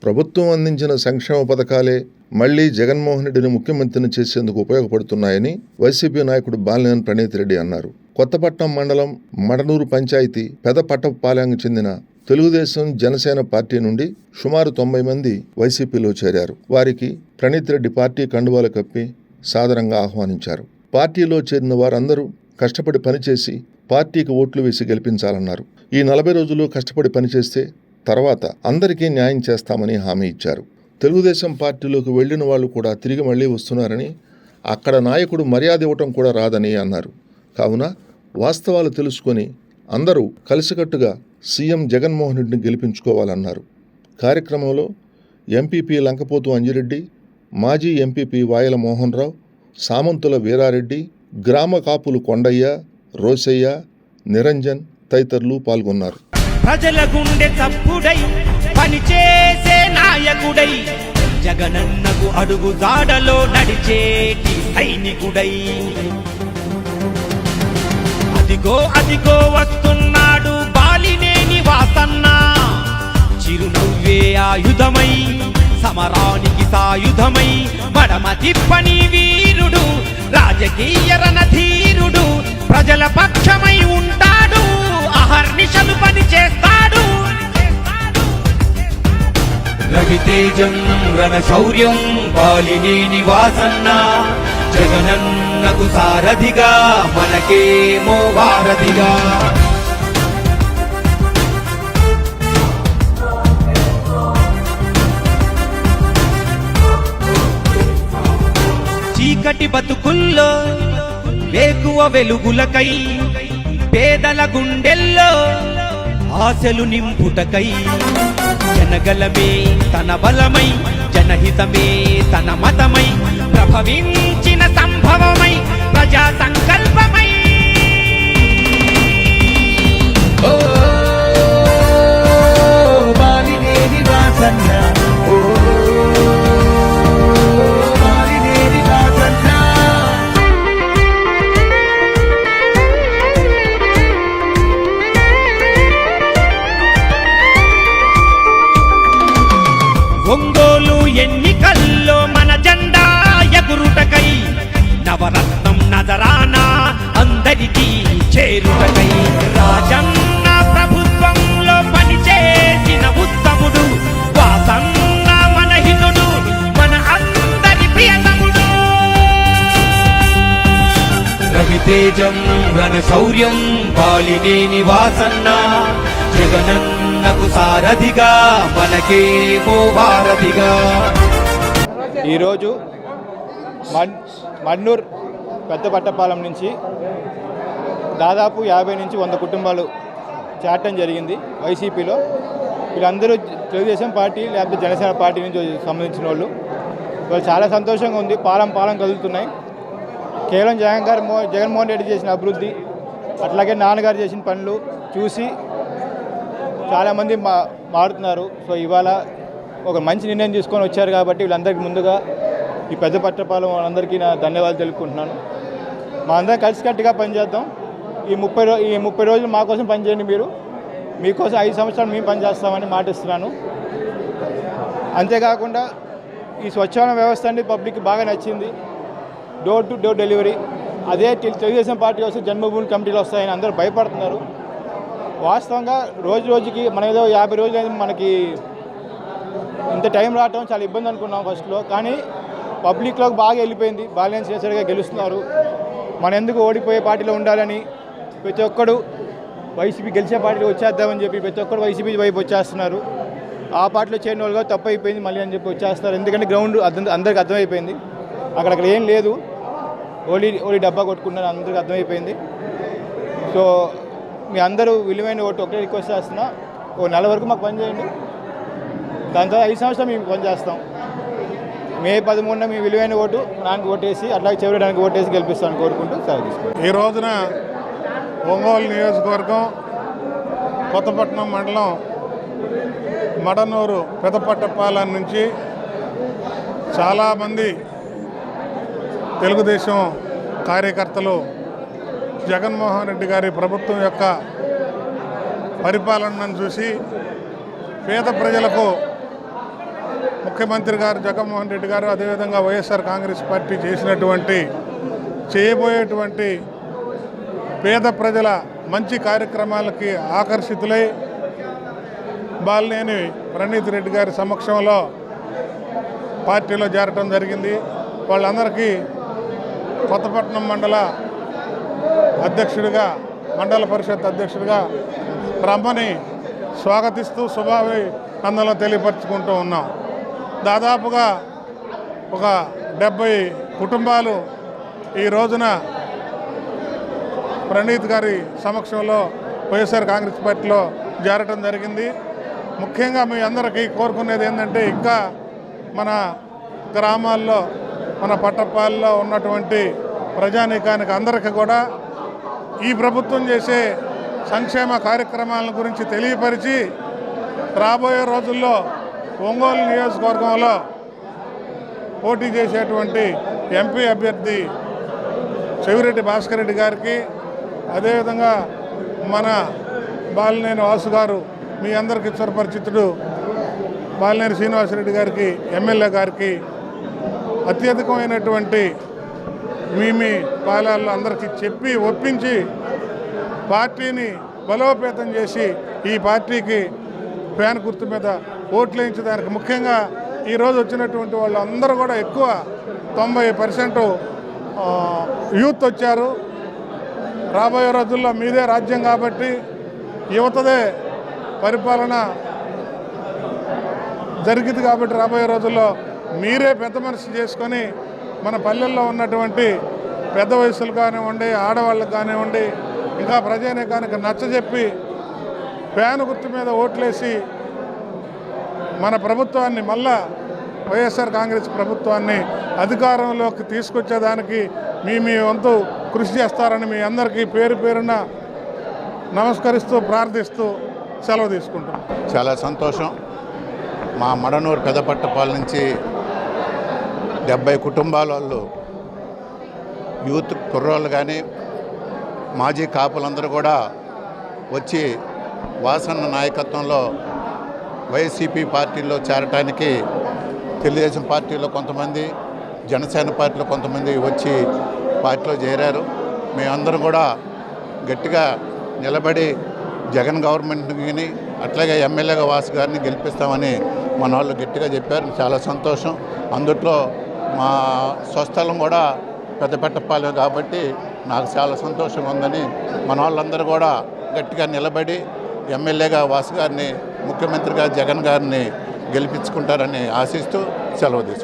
ప్రభుత్వం అందించిన సంక్షేమ పథకాలే మళ్లీ జగన్మోహన్ రెడ్డిని ముఖ్యమంత్రిని చేసేందుకు ఉపయోగపడుతున్నాయని వైసీపీ నాయకుడు బాలినేని ప్రణీత్ రెడ్డి అన్నారు. కొత్తపట్నం మండలం మడనూరు పంచాయతీ పెదపట్టపాలెంకు చెందిన తెలుగుదేశం జనసేన పార్టీ నుండి సుమారు 90 మంది వైసీపీలో చేరారు. వారికి ప్రణీత్ రెడ్డి పార్టీ కండువాలు కప్పి సాదరంగా ఆహ్వానించారు. పార్టీలో చేరిన వారందరూ కష్టపడి పనిచేసి పార్టీకి ఓట్లు వేసి గెలిపించాలన్నారు. ఈ 40 రోజులు కష్టపడి పనిచేస్తే తర్వాత అందరికీ న్యాయం చేస్తామని హామీ ఇచ్చారు. తెలుగుదేశం పార్టీలోకి వెళ్లిన వాళ్ళు కూడా తిరిగి మళ్లీ వస్తున్నారని, అక్కడ నాయకుడు మర్యాద ఇవ్వటం కూడా రాదని అన్నారు. కావున వాస్తవాలు తెలుసుకొని అందరూ కలిసికట్టుగా సీఎం జగన్మోహన్ రెడ్డిని గెలిపించుకోవాలన్నారు. కార్యక్రమంలో ఎంపీపీ లంకపోతు అంజిరెడ్డి, మాజీ ఎంపీపీ వాయల మోహన్ రావు, సామంతుల వీరారెడ్డి, గ్రామ కాపులు కొండయ్య, రోసయ్య, నిరంజన్ తదితరులు పాల్గొన్నారు. ప్రజల గుండె చప్పుడై పనిచేసే నాయకుడై జగనన్నకు అడుగు జాడలో నడిచేటి సైనికుడై అదిగో అదిగో వస్తున్నాడు బాలినేని వాసన్న. చిరునవ్వే ఆయుధమై సమరానికి సాయుధమై మడమ తిప్పని వీరుడు రాజకీయ రణధీరుడు ప్రజల పక్షమై ఉంటాడు అహర్నిశలు పని చేస్తాడు. రవితేజం రణశౌర్యం బాలినేని వాసన్న జగనన్నకు సారథిగా మనకేమో వారధిగా. చీకటి బతుకుల్లో వేకువ వెలుగులకై పేదల గుండెల్లో ఆశలు నింపుటకై జనగలమే తన బలమై జనహితమే తన మతమై ప్రభవించిన సంభవమై ప్రజా సంకల్పమై బాలినేని వాసన్న ఒంగోలు ఎన్నికల్లో మన జెండా ఎగురుటకై నవరత్నం నజరానా అందరికీ చేరుటకై రాజన్న ప్రభుత్వంలో పనిచేసిన ఉత్తముడు వాసన్న మన హితుడు మన అందరి ప్రియతముడు. రవితేజం రణశౌర్యం బాలినేని వాసన్న జగనన్నకు సారథిగా మనకేమో వారధిగా. ఈరోజు మడ్నూర్ పెద్దపట్టపాలెం నుంచి దాదాపు 50 నుంచి 100 కుటుంబాలు చేరటం జరిగింది వైసీపీలో. వీళ్ళందరూ తెలుగుదేశం పార్టీ లేకపోతే జనసేన పార్టీ నుంచి సంబంధించిన వాళ్ళు. చాలా సంతోషంగా ఉంది. పాలెం కదులుతున్నాయి. కేవలం జగన్మోహన్ రెడ్డి చేసిన అభివృద్ధి అట్లాగే నాన్నగారు చేసిన పనులు చూసి చాలామంది మారుతున్నారు. సో ఇవాళ ఒక మంచి నిర్ణయం తీసుకొని వచ్చారు కాబట్టి వీళ్ళందరికీ ముందుగా ఈ పెద్దపట్టపాలెం వాళ్ళందరికీ నా ధన్యవాదాలు తెలుపుకుంటున్నాను. మా అందరం కలిసికట్టుగా పనిచేద్దాం. ఈ 30 రోజులు మా కోసం పనిచేయండి. మీకోసం 5 సంవత్సరాలు మేము పనిచేస్తామని మాటిస్తున్నాను. అంతేకాకుండా ఈ స్వచ్ఛమైన వ్యవస్థ అండి పబ్లిక్కి బాగా నచ్చింది. Door to door delivery. అదే తెలుగుదేశం పార్టీ వస్తే జన్మభూమి కమిటీలు వస్తాయని అందరూ భయపడుతున్నారు. వాస్తవంగా రోజుకి మనం ఏదో 50 రోజులు అనేది మనకి ఇంత టైం రావటం చాలా ఇబ్బంది అనుకున్నాం ఫస్ట్లో. కానీ పబ్లిక్లోకి బాగా వెళ్ళిపోయింది. బాలినేని శ్రీనివాసరెడ్డి గారు గెలుస్తున్నారు. మనం ఎందుకు ఓడిపోయే పార్టీలో ఉండాలని ప్రతి ఒక్కడు వైసీపీ గెలిచే పార్టీలో వచ్చేద్దామని చెప్పి ప్రతి ఒక్కరు వైసీపీ వైపు వచ్చేస్తున్నారు. ఆ పార్టీలో చేరిన వాళ్ళుగా తప్పు అయిపోయింది మళ్ళీ అని చెప్పి వచ్చేస్తారు. ఎందుకంటే గ్రౌండ్ అందరికి అర్థమైపోయింది. అక్కడ ఏం లేదు, ఓలీ డబ్బా కొట్టుకున్నారు, అందరికి అర్థమైపోయింది. సో మీ అందరూ విలువైన ఓటు ఒకటే రిక్వెస్ట్ చేస్తున్నా, ఓ నెల వరకు మాకు పని చేయండి. దాని తర్వాత 5 సంవత్సరాలు మేము పని చేస్తాం. మే 13న మీ విలువైన ఓటు నాకు ఓటేసి అట్లాగే చివరికి ఓటేసి గెలిపిస్తామని కోరుకుంటూ సెలవు తీసుకుంటాం. ఈ రోజున ఒంగోలు నియోజకవర్గం కొత్తపట్నం మండలం మడనూరు పెదపట్టపాలెం నుంచి చాలామంది తెలుగుదేశం కార్యకర్తలు జగన్మోహన్ రెడ్డి గారి ప్రభుత్వం యొక్క పరిపాలనను చూసి పేద ప్రజలకు ముఖ్యమంత్రి గారు జగన్మోహన్ రెడ్డి గారు అదేవిధంగా వైఎస్ఆర్ కాంగ్రెస్ పార్టీ చేయబోయేటువంటి పేద ప్రజల మంచి కార్యక్రమాలకి ఆకర్షితులై బాలినేని ప్రణీత్ రెడ్డి గారి సమక్షంలో పార్టీలో చేరటం జరిగింది. వాళ్ళందరికీ కొత్తపట్నం మండల అధ్యక్షుడిగా, మండల పరిషత్ అధ్యక్షుడిగా రమ్మని స్వాగతిస్తూ శుభాభినందనలు తెలియపరుచుకుంటూ ఉన్నాం. దాదాపుగా ఒక 70 కుటుంబాలు ఈ రోజున ప్రణీత్ గారి సమక్షంలో వైఎస్ఆర్ కాంగ్రెస్ పార్టీలో చేరటం జరిగింది. ముఖ్యంగా మీ అందరికీ కోరుకునేది ఏంటంటే, ఇంకా మన గ్రామాల్లో, మన పట్టపాల్లో ఉన్నటువంటి ప్రజానీకానికి అందరికీ కూడా ఈ ప్రభుత్వం చేసే సంక్షేమ కార్యక్రమాల గురించి తెలియపరిచి రాబోయే రోజుల్లో ఒంగోలు నియోజకవర్గంలో పోటీ చేసేటువంటి ఎంపీ అభ్యర్థి చెవిరెడ్డి భాస్కర్ రెడ్డి గారికి, అదేవిధంగా మన బాలినేని వాసు గారు, మీ అందరికీ చిరపరిచితుడు బాలినేని శ్రీనివాసరెడ్డి గారికి, ఎమ్మెల్యే గారికి అత్యధికమైనటువంటి మీ పాలనలో అందరికీ చెప్పి ఒప్పించి పార్టీని బలోపేతం చేసి ఈ పార్టీకి ఫ్యాన్ గుర్తు మీద ఓట్లు వేయించడానికి, ముఖ్యంగా ఈరోజు వచ్చినటువంటి వాళ్ళు అందరూ కూడా ఎక్కువ 90% యూత్ వచ్చారు. రాబోయే రోజుల్లో మీదే రాజ్యం కాబట్టి యువతదే పరిపాలన జరిగింది కాబట్టి రాబోయే రోజుల్లో మీరే పెద్ద మనసు చేసుకొని మన పల్లెల్లో ఉన్నటువంటి పెద్ద వయసులు కానివ్వండి, ఆడవాళ్ళకు కానివ్వండి, ఇంకా ప్రజానీకానికి నచ్చజెప్పి ఫ్యాన్ గుర్తు మీద ఓట్లేసి మన ప్రభుత్వాన్ని, మళ్ళా వైఎస్ఆర్ కాంగ్రెస్ ప్రభుత్వాన్ని అధికారంలోకి తీసుకొచ్చేదానికి మీ వంతు కృషి చేస్తారని మీ అందరికీ పేరు పేరున నమస్కరిస్తూ ప్రార్థిస్తూ సెలవు తీసుకుంటాం. చాలా సంతోషం. మా మడనూరు పెదపట్టపాల నుంచి 70 కుటుంబాల వాళ్ళు, యూత్ కుర్రోళ్ళు కానీ మాజీ కాపులందరూ కూడా వచ్చి వాసన్న నాయకత్వంలో వైసీపీ పార్టీలో చేరటానికి తెలుగుదేశం పార్టీలో కొంతమంది, జనసేన పార్టీలో కొంతమంది వచ్చి పార్టీలో చేరారు. మేమందరం కూడా గట్టిగా నిలబడి జగన్ గవర్నమెంట్ని, అట్లాగే ఎమ్మెల్యేగా వాసు గారిని గెలిపిస్తామని మన వాళ్ళు గట్టిగా చెప్పారు. చాలా సంతోషం. అందుట్లో మా స్వస్థలం కూడా పెద్దపెట్టపాలెం కాబట్టి నాకు చాలా సంతోషం ఉందని మన వాళ్ళందరూ కూడా గట్టిగా నిలబడి ఎమ్మెల్యేగా వాసు గారిని, ముఖ్యమంత్రిగా జగన్ గారిని గెలిపించుకుంటారని ఆశిస్తూ సెలవు తీసుకుంటాం.